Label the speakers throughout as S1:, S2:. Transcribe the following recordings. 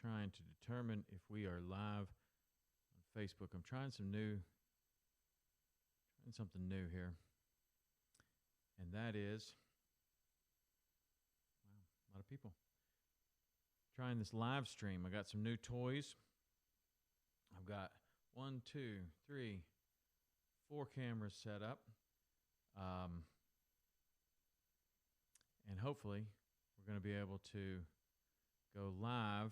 S1: trying to determine if we are live on Facebook. I'm trying something new here. And that is, wow, a lot of people. Trying this live stream. I got some new toys. I've got 1, 2, 3, 4 cameras set up. And hopefully we're going to be able to go live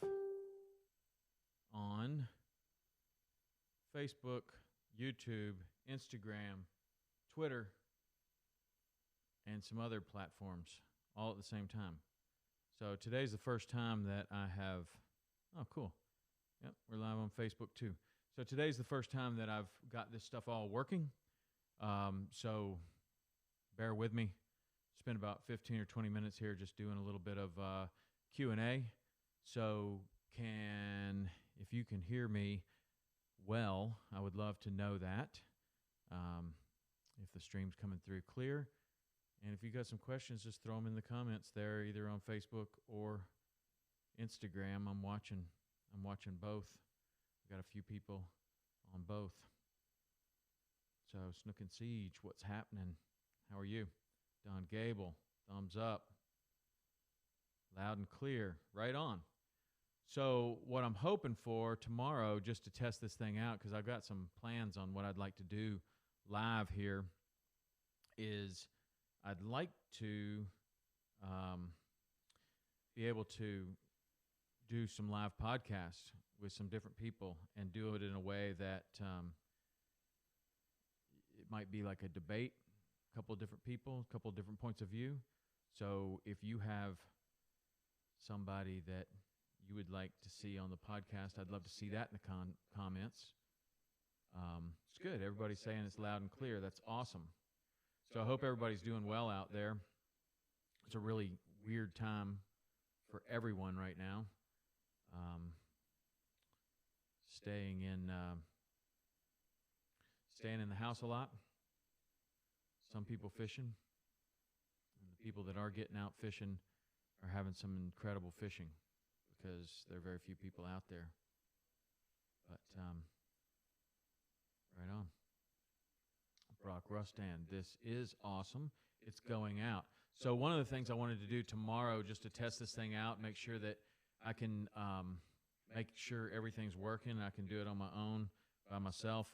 S1: on Facebook, YouTube, Instagram, Twitter, and some other platforms all at the same time. So today's the first time that I have, oh, cool. Yep, we're live on Facebook too. So today's the first time that I've got this stuff all working. So bear with me. Spend about 15 or 20 minutes here just doing a little bit of Q&A. So if you can hear me well, I would love to know that. If the stream's coming through clear. And if you got some questions, just throw them in the comments there, either on Facebook or Instagram. I'm watching both. I've got a few people on both. So Snook and Siege, what's happening? How are you? Don Gable, thumbs up. Loud and clear, right on. So what I'm hoping for tomorrow, just to test this thing out, because I've got some plans on what I'd like to do live here, is I'd like to be able to do some live podcasts with some different people and do it in a way that it might be like a debate, a couple of different people, a couple of different points of view. So if you have somebody that you would like to see on the podcast, I'd love to see that in the comments. It's good. Everybody's saying it's loud and clear. That's awesome. So I hope everybody's doing well out there. It's a really weird time for everyone right now. Staying in the house a lot. Some people fishing. And the people that are getting out fishing are having some incredible fishing because there are very few people out there. But right on. Brock Rustan, this is awesome. It's going out. So one of the things I wanted to do tomorrow, just to test this thing out, make sure that I can make sure everything's working, I can do it on my own by myself,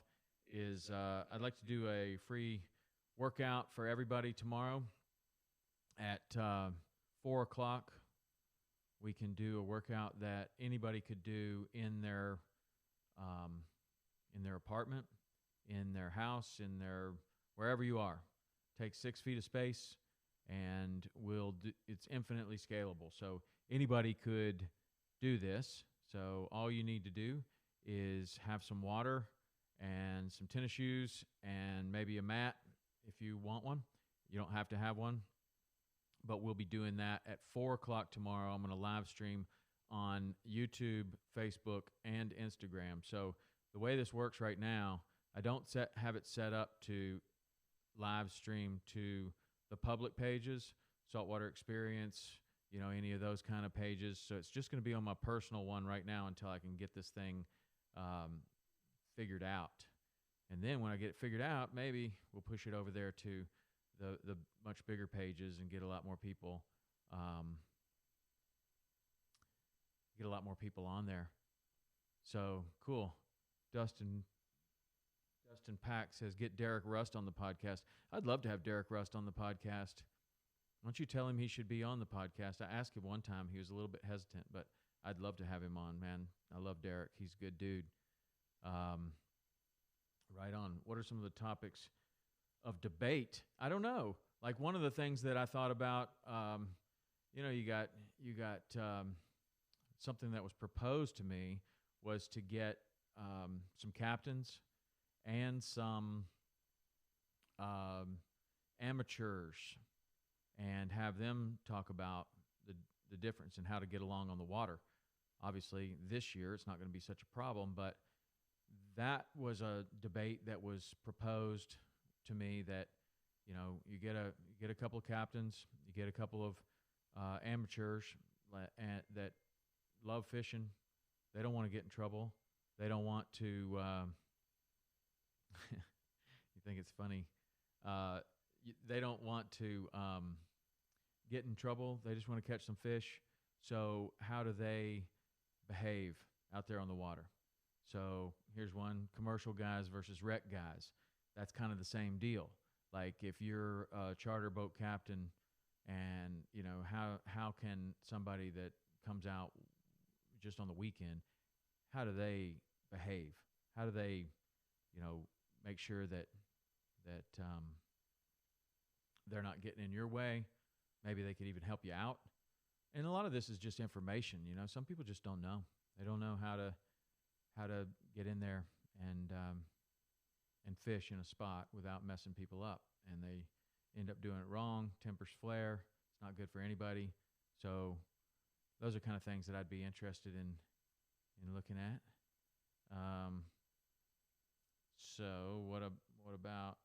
S1: is I'd like to do a free workout for everybody tomorrow at 4 o'clock. We can do a workout that anybody could do in their apartment, in their house, in their wherever you are. Take 6 feet of space, and it's infinitely scalable. So anybody could do this. So all you need to do is have some water and some tennis shoes and maybe a mat if you want one. You don't have to have one, but we'll be doing that at 4 o'clock tomorrow. I'm going to live stream on YouTube, Facebook, and Instagram. So the way this works right now, I don't have it set up to live stream to the public pages, Saltwater Experience, any of those kind of pages. So it's just going to be on my personal one right now until I can get this thing figured out. And then when I get it figured out, maybe we'll push it over there to the much bigger pages and get a lot more people on there. So cool. Dustin Pack says, get Derek Rust on the podcast. I'd love to have Derek Rust on the podcast. Why don't you tell him he should be on the podcast? I asked him one time. He was a little bit hesitant, but I'd love to have him on, man. I love Derek. He's a good dude. Right on. What are some of the topics of debate? I don't know. Like one of the things that I thought about, you got something that was proposed to me was to get some captains and some amateurs and have them talk about the difference and how to get along on the water. Obviously, this year it's not going to be such a problem, but that was a debate that was proposed to me that, you get a couple of captains, you get a couple of amateurs that love fishing, They don't want to get in trouble. They don't want to. You think it's funny? They don't want to get in trouble. They just want to catch some fish. So how do they behave out there on the water? So here's one: commercial guys versus wreck guys. That's kind of the same deal. Like if you're a charter boat captain, and how can somebody that comes out just on the weekend, how do they behave? How do they, make sure that they're not getting in your way? Maybe they could even help you out. And a lot of this is just information. Some people just don't know. They don't know how to get in there and fish in a spot without messing people up, and they end up doing it wrong. Tempers flare. It's not good for anybody. So those are kind of things that I'd be interested in looking at. So what about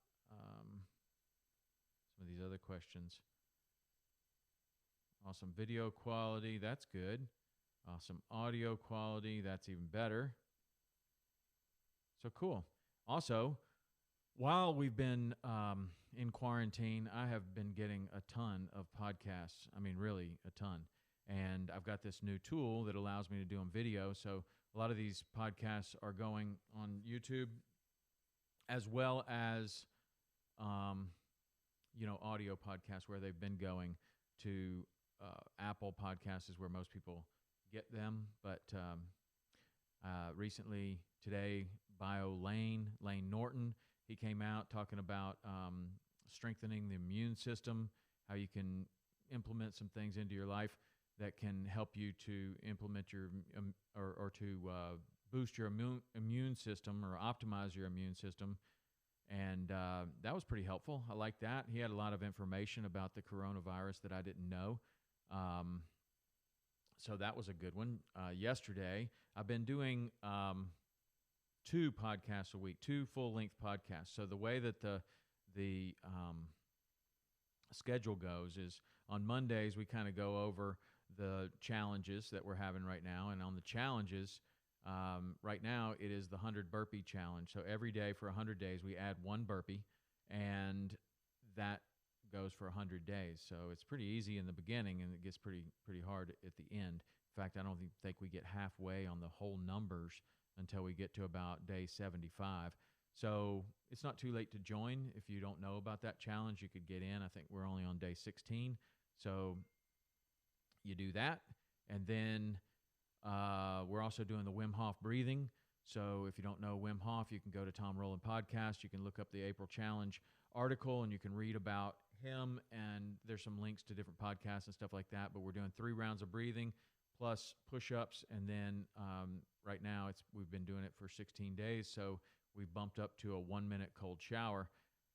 S1: some of these other questions? Awesome video quality, that's good. Awesome audio quality, that's even better. So cool. Also, while we've been in quarantine, I have been getting a ton of podcasts. I mean, really a ton. And I've got this new tool that allows me to do them video. So a lot of these podcasts are going on YouTube, as well as, audio podcasts where they've been going to Apple Podcasts is where most people get them. But recently, today, Lane Norton, he came out talking about strengthening the immune system, how you can implement some things into your life that can help you to implement your or to boost your immune system or optimize your immune system. And that was pretty helpful. I like that. He had a lot of information about the coronavirus that I didn't know. So that was a good one. Yesterday, I've been doing 2 podcasts a week, 2 full-length podcasts. So the way that the schedule goes is on Mondays, we kind of go over the challenges that we're having right now. And on the challenges, right now, it is the 100 burpee challenge. So every day for 100 days, we add 1 burpee, and that goes for 100 days. So it's pretty easy in the beginning, and it gets pretty hard at the end. In fact, I don't think we get halfway on the whole numbers until we get to about day 75. So it's not too late to join. If you don't know about that challenge, you could get in. I think we're only on day 16. So you do that. And then we're also doing the Wim Hof breathing. So if you don't know Wim Hof, you can go to Tom Rowland Podcast. You can look up the April Challenge article, and you can read about him. And there's some links to different podcasts and stuff like that. But we're doing 3 rounds of breathing plus push-ups. And then right now we've been doing it for 16 days. So we've bumped up to a 1-minute cold shower.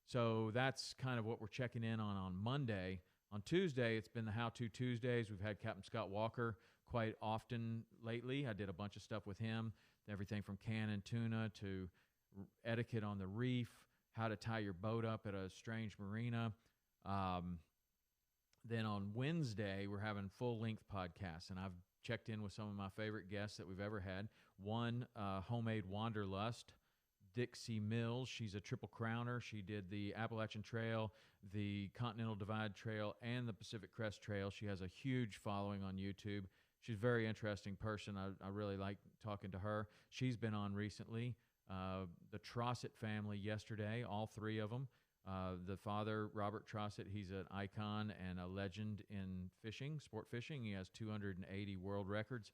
S1: So that's kind of what we're checking in on Monday. On Tuesday, it's been the How To Tuesdays. We've had Captain Scott Walker quite often lately. I did a bunch of stuff with him, everything from canning tuna to etiquette on the reef, how to tie your boat up at a strange marina. Then on Wednesday, we're having full-length podcasts, and I've checked in with some of my favorite guests that we've ever had. One, Homemade Wanderlust, Dixie Mills. She's a triple crowner. She did the Appalachian Trail, the Continental Divide Trail, and the Pacific Crest Trail. She has a huge following on YouTube. She's a very interesting person. I really like talking to her. She's been on recently. The Trossett family yesterday, all 3 of them. The father, Robert Trossett, he's an icon and a legend in fishing, sport fishing. He has 280 world records.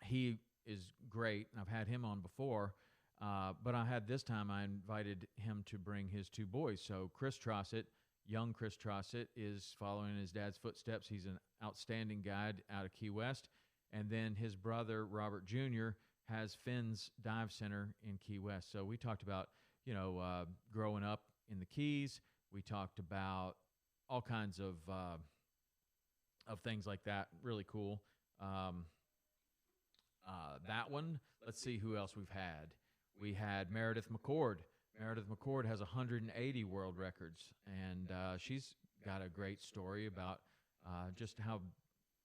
S1: He is great, and I've had him on before, but this time I invited him to bring his 2 boys. So Chris Trossett, young Chris Trossett, is following in his dad's footsteps. He's an outstanding guide out of Key West. And then his brother, Robert Jr., has Finn's Dive Center in Key West. So we talked about, growing up in the Keys. We talked about all kinds of things like that. Really cool. That one. Let's see who else we've had. We had Meredith McCord. Meredith McCord has 180 world records, and she's got a great story about just how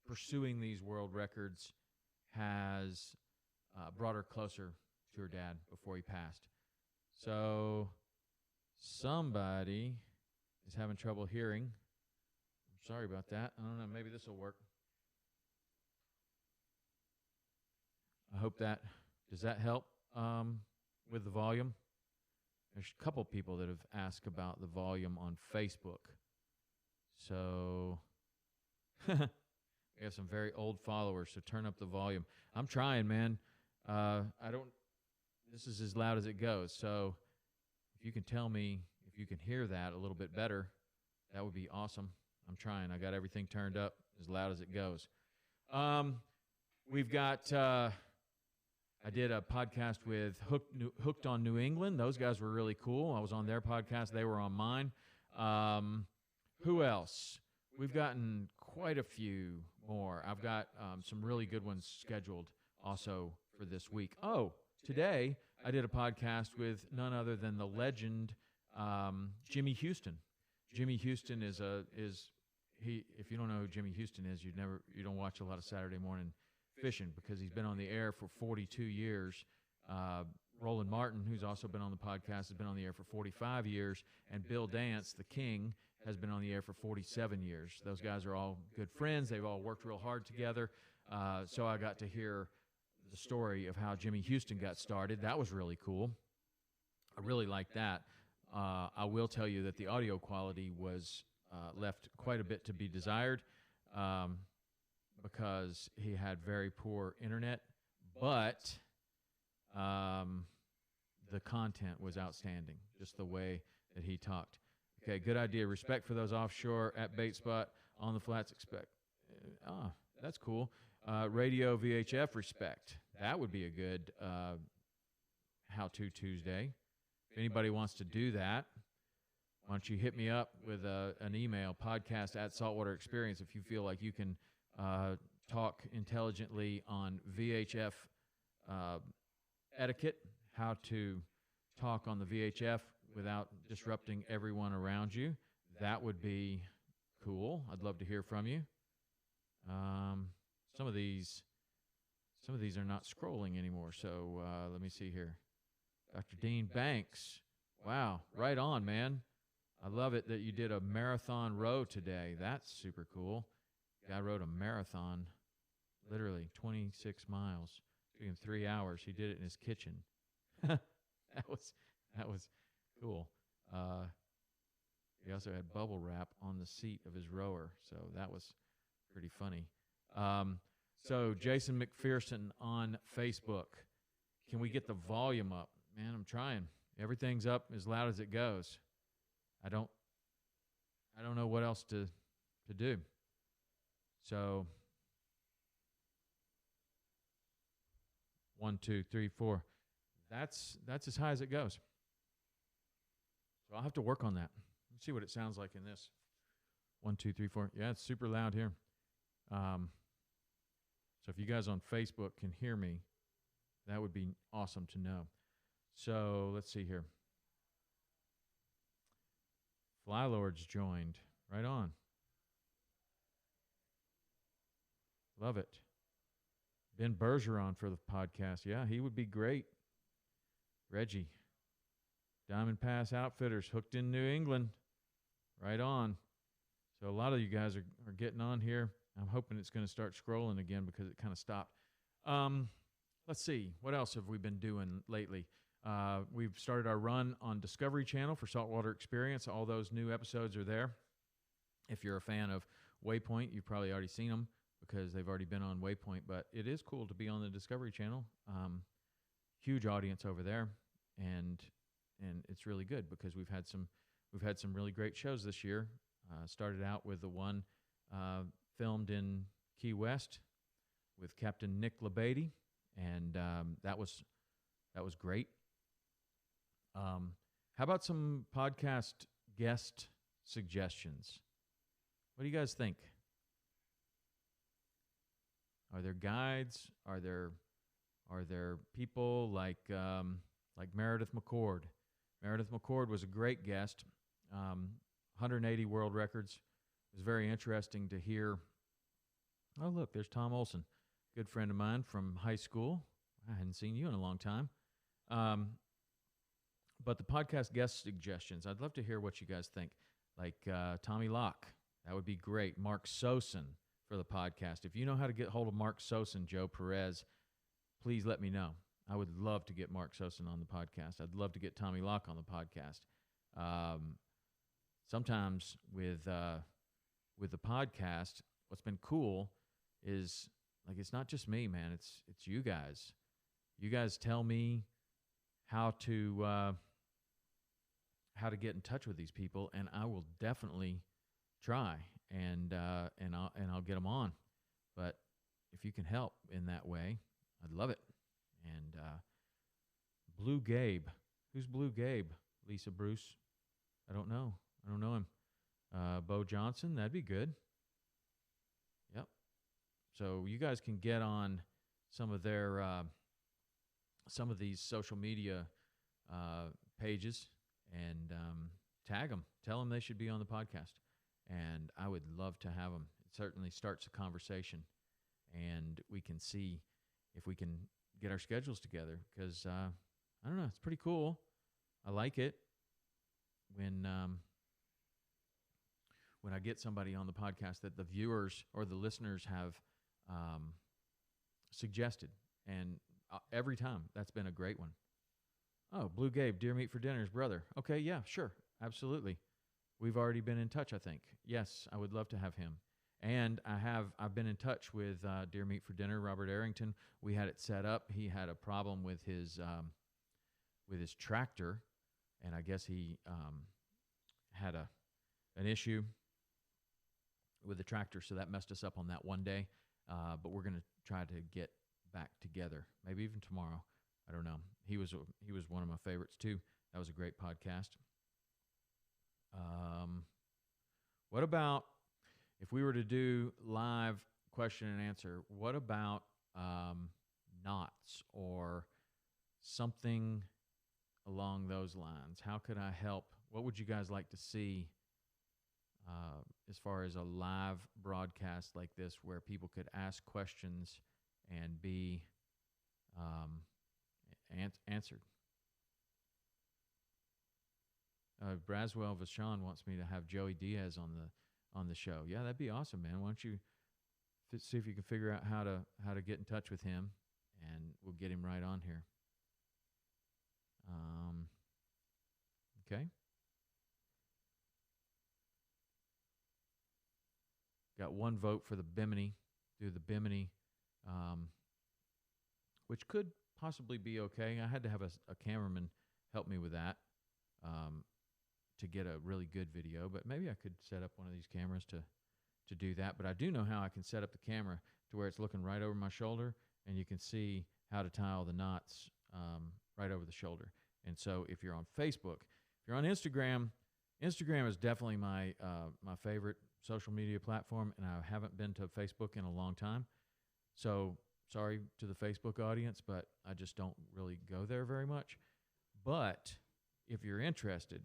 S1: pursuing these world records has brought her closer to her dad before he passed. So somebody is having trouble hearing. I'm sorry about that. I don't know. Maybe this will work. I hope that, does that help with the volume? There's a couple people that have asked about the volume on Facebook. So we have some very old followers, so turn up the volume. I'm trying, man. This is as loud as it goes. So if you can tell me if you can hear that a little bit better, that would be awesome. I'm trying. I got everything turned up as loud as it goes. We've got, I did a podcast with Hooked on New England. Those guys were really cool. I was on their podcast. They were on mine. Who else? We've gotten quite a few more. I've got some really good ones scheduled also for this week. Oh, today I did a podcast with none other than the legend Jimmy Houston. Jimmy Houston is if you don't know who Jimmy Houston is, you don't watch a lot of Saturday morning fishing, because he's been on the air for 42 years. Roland Martin, who's also been on the podcast, has been on the air for 45 years, and Bill Dance, the king, has been on the air for 47 years. Those guys are all good friends. They've all worked real hard together. So I got to hear the story of how Jimmy Houston got started. That was really cool. I really liked that. I will tell you that the audio quality was left quite a bit to be desired, because he had very poor internet, but the content was outstanding, just the way that he talked. Okay, good idea. Respect for those offshore at bait spot on the flats. That's cool. Radio VHF respect. That would be a good how-to Tuesday. If anybody wants to do that, why don't you hit me up with an email, podcast@saltwaterexperience, if you feel like you can talk intelligently on VHF etiquette, how to talk on the VHF without disrupting everyone around you. That would be cool. I'd love to hear from you. Some of these are not scrolling anymore, so let me see here. Dr. Dean Banks. Wow, right on, man. I love it that you did a marathon row today. That's super cool. Guy rode a marathon, literally 26 miles. Took him 3 hours. He did it in his kitchen. that was cool. He also had bubble wrap on the seat of his rower, so that was pretty funny. So Jason McPherson on Facebook. Can we get the volume up? Man, I'm trying. Everything's up as loud as it goes. I don't know what else to do. So 1, 2, 3, 4. That's as high as it goes. So I'll have to work on that. Let's see what it sounds like in this. 1, 2, 3, 4. Yeah, it's super loud here. So if you guys on Facebook can hear me, that would be awesome to know. So let's see here. Fly Lords joined. Right on. Love it. Ben Bergeron for the podcast. Yeah, he would be great. Reggie. Diamond Pass Outfitters, hooked in New England. Right on. So a lot of you guys are getting on here. I'm hoping it's going to start scrolling again because it kind of stopped. Let's see. What else have we been doing lately? We've started our run on Discovery Channel for Saltwater Experience. All those new episodes are there. If you're a fan of Waypoint, you've probably already seen them because they've already been on Waypoint. But it is cool to be on the Discovery Channel. Huge audience over there, and it's really good because we've had some really great shows this year. Started out with the one filmed in Key West with Captain Nick LeBady, and that was great. How about some podcast guest suggestions? What do you guys think? Are there guides? Are there people like Meredith McCord? Meredith McCord was a great guest. 180 world records. It was very interesting to hear. Oh, look, there's Tom Olson. good friend of mine from high school. I hadn't seen you in a long time. Um, but the podcast guest suggestions, I'd love to hear what you guys think. Like Tommy Locke, that would be great. Mark Sosin for the podcast. If you know how to get hold of Mark Sosin, Joe Perez, please let me know. I would love to get Mark Sosin on the podcast. I'd love to get Tommy Locke on the podcast. Sometimes with the podcast, what's been cool is like it's not just me, man. It's you guys. You guys tell me how to get in touch with these people, and I will definitely try and I'll get them on. But if you can help in that way, I'd love it. And Blue Gabe, who's Blue Gabe? Lisa Bruce, I don't know him. Bo Johnson, that'd be good. Yep. So you guys can get on some of their some of these social media pages and tag them. Tell them they should be on the podcast. And I would love to have them. It certainly starts a conversation, and we can see if we can get our schedules together because, I don't know, it's pretty cool. I like it when I get somebody on the podcast that the viewers or the listeners have suggested. And every time, that's been a great one. Oh, Blue Gabe, Deer Meat for Dinner's brother. Okay, yeah, sure, absolutely. We've already been in touch, I think. Yes, I would love to have him. And I've been in touch with Deer Meat for Dinner, Robert Arrington. We had it set up. He had a problem with his tractor, and I guess he had an issue with the tractor, so that messed us up on that one day. But we're going to try to get back together, maybe even tomorrow. I don't know. He was one of my favorites too. That was a great podcast. What about if we were to do live question and answer? What about knots or something along those lines? How could I help? What would you guys like to see as far as a live broadcast like this where people could ask questions and be answered? Braswell Vachon wants me to have Joey Diaz on the show. Yeah, that'd be awesome, man. Why don't you see if you can figure out how to get in touch with him, and we'll get him right on here. Okay. Got one vote for the Bimini, do the Bimini, which could possibly be okay. I had to have a cameraman help me with that to get a really good video, but maybe I could set up one of these cameras to do that. But I do know how I can set up the camera to where it's looking right over my shoulder, and you can see how to tie all the knots right over the shoulder. And so if you're on Facebook, if you're on Instagram, Instagram is definitely my favorite social media platform, and I haven't been to Facebook in a long time. So sorry to the Facebook audience, but I just don't really go there very much. But if you're interested,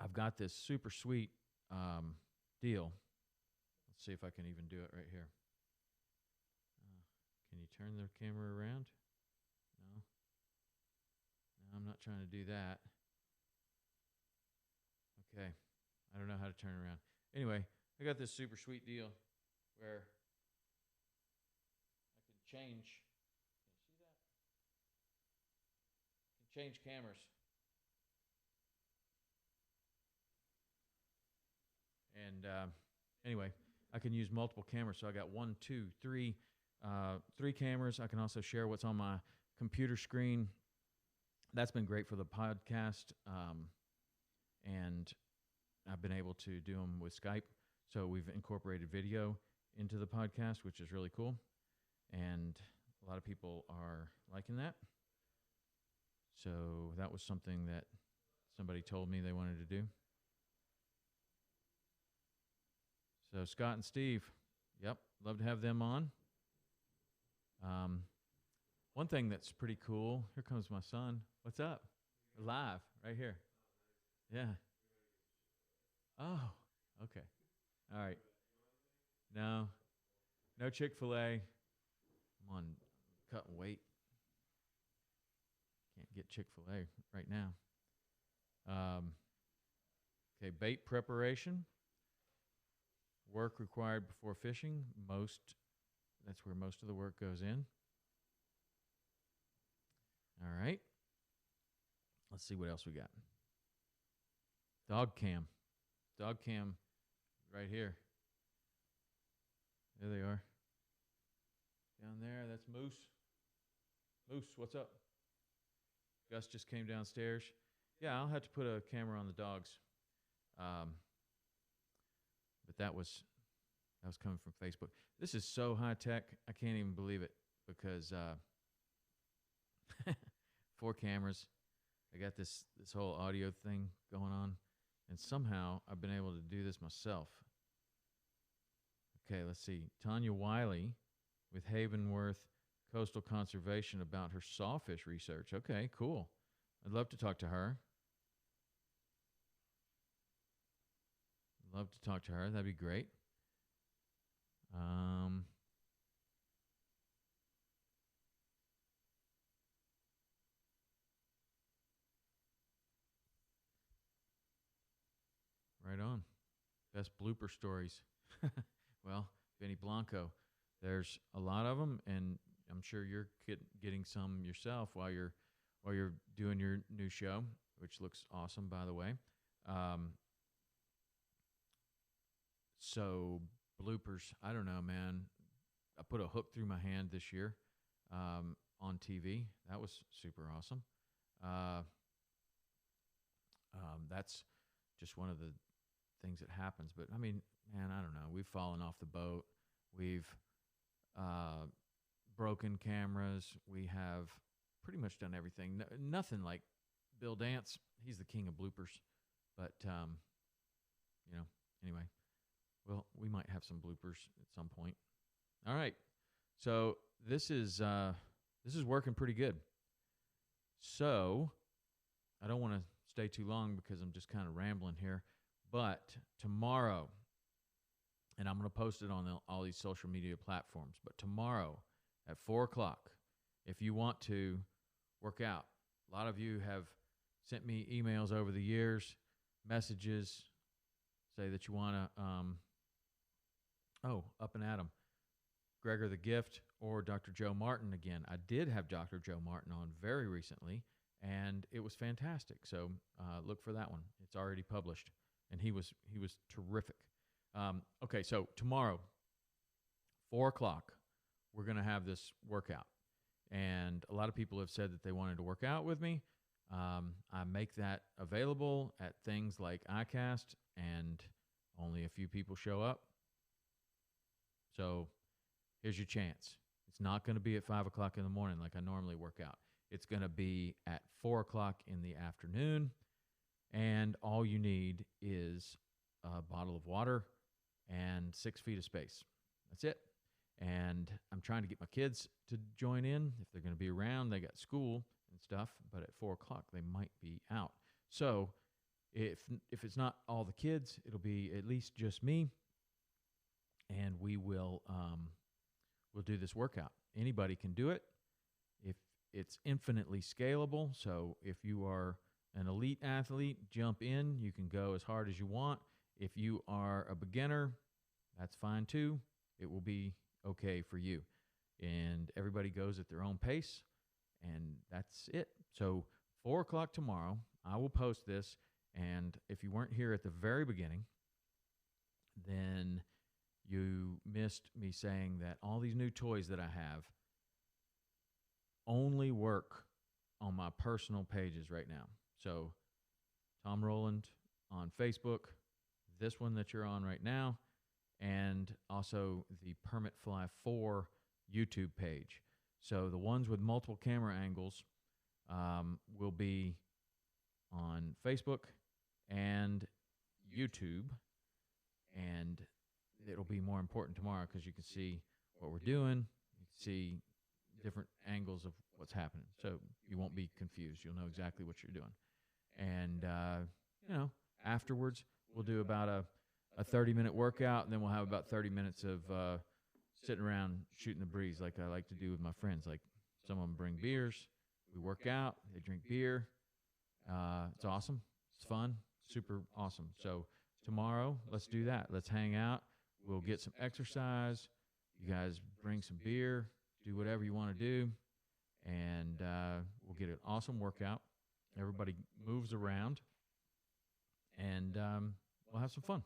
S1: I've got this super sweet deal. Let's see if I can even do it right here. Can you turn the camera around? No. No, I'm not trying to do that. Okay. I don't know how to turn around. Anyway, I got this super sweet deal where I can change. Can you see that? I can change cameras. And anyway, I can use multiple cameras. So I got 1, 2, 3, 3 cameras. I can also share what's on my computer screen. That's been great for the podcast. And I've been able to do them with Skype. So we've incorporated video into the podcast, which is really cool. And a lot of people are liking that. So that was something that somebody told me they wanted to do. So Scott and Steve, yep, love to have them on. One thing that's pretty cool, here comes my son. What's up? We're live right here. Yeah. Oh, okay. All right. No Chick-fil-A. I'm on cutting weight. Can't get Chick-fil-A right now. Okay, bait preparation. Work required before fishing. That's where most of the work goes in. All right. Let's see what else we got. Dog cam. Dog cam right here. There they are. Down there, that's Moose. Moose, what's up? Gus just came downstairs. Yeah, I'll have to put a camera on the dogs. But that was coming from Facebook. This is so high tech, I can't even believe it because 4 cameras. I got this whole audio thing going on, and somehow I've been able to do this myself. Okay, let's see. Tanya Wiley with Havenworth Coastal Conservation about her sawfish research. Okay, cool. I'd love to talk to her. Love to talk to her. That'd be great. Right on. Best blooper stories. Well, Benny Blanco. There's a lot of them, and I'm sure you're getting some yourself while you're doing your new show, which looks awesome, by the way. So bloopers, I don't know, man. I put a hook through my hand this year on TV. That was super awesome. That's just one of the things that happens. But, I mean, man, I don't know. We've fallen off the boat. We've broken cameras. We have pretty much done everything. Nothing like Bill Dance. He's the king of bloopers. But, anyway. Well, we might have some bloopers at some point. All right. So this is working pretty good. So I don't want to stay too long because I'm just kind of rambling here. But tomorrow, and I'm going to post it on all these social media platforms, but tomorrow at 4 o'clock, if you want to work out, a lot of you have sent me emails over the years, messages, say that you want to, Up and Adam, Gregor the Gift, or Dr. Joe Martin again. I did have Dr. Joe Martin on very recently, and it was fantastic. So look for that one. It's already published, and he was terrific. Okay, so tomorrow, 4 o'clock, we're going to have this workout. And a lot of people have said that they wanted to work out with me. I make that available at things like iCast, and only a few people show up. So here's your chance. It's not going to be at 5 o'clock in the morning like I normally work out. It's going to be at 4 o'clock in the afternoon, and all you need is a bottle of water and 6 feet of space. That's it. And I'm trying to get my kids to join in. If they're going to be around, they got school and stuff, but at 4 o'clock they might be out. So if it's not all the kids, it'll be at least just me, and we'll do this workout. Anybody can do it. If it's infinitely scalable, so if you are an elite athlete, jump in. You can go as hard as you want. If you are a beginner, that's fine too. It will be okay for you. And everybody goes at their own pace, and that's it. So 4 o'clock tomorrow, I will post this, and if you weren't here at the very beginning, then you missed me saying that all these new toys that I have only work on my personal pages right now. So Tom Rowland on Facebook, this one that you're on right now, and also the Permit Fly 4 YouTube page. So the ones with multiple camera angles will be on Facebook and YouTube, and it'll be more important tomorrow because you can see what we're doing. You can see different angles of what's happening. So you won't be confused. You'll know exactly what you're doing. And, afterwards, we'll do about a 30-minute workout, and then we'll have about 30 minutes of sitting around shooting the breeze like I like to do with my friends. Like some of them bring beers, we work out, they drink beer. It's awesome. It's fun, super awesome. So tomorrow, let's do that. Let's hang out. We'll get some exercise. You guys bring some beer, do whatever you want to do, and we'll get an awesome workout. Everybody moves around, and we'll have some fun.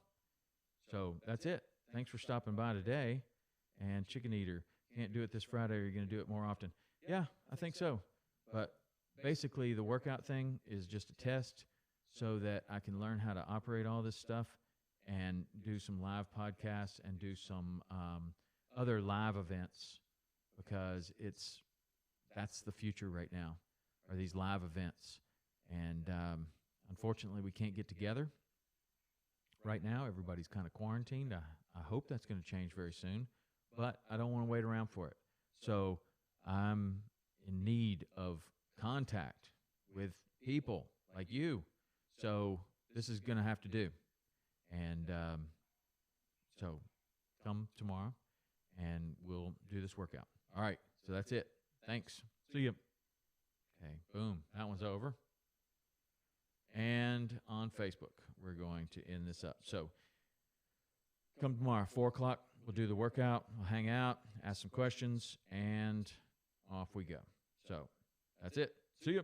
S1: So that's it. Thanks for stopping by today. And Chicken Eater, can't do it this Friday, or you're going to do it more often? Yeah, I think so. But basically, the workout thing is just a test so that I can learn how to operate all this stuff and do some live podcasts and do some other live events, because that's the future right now, are these live events. And unfortunately, we can't get together right now. Everybody's kind of quarantined. I hope that's going to change very soon, but I don't want to wait around for it. So I'm in need of contact with people like you. So this is going to have to do. And so come tomorrow, and we'll do this workout. All right, so that's it. Thanks. See you. Okay, boom. That one's over. And on Facebook, we're going to end this up. So come tomorrow, 4 o'clock. We'll do the workout. We'll hang out, ask some questions, and off we go. So that's it.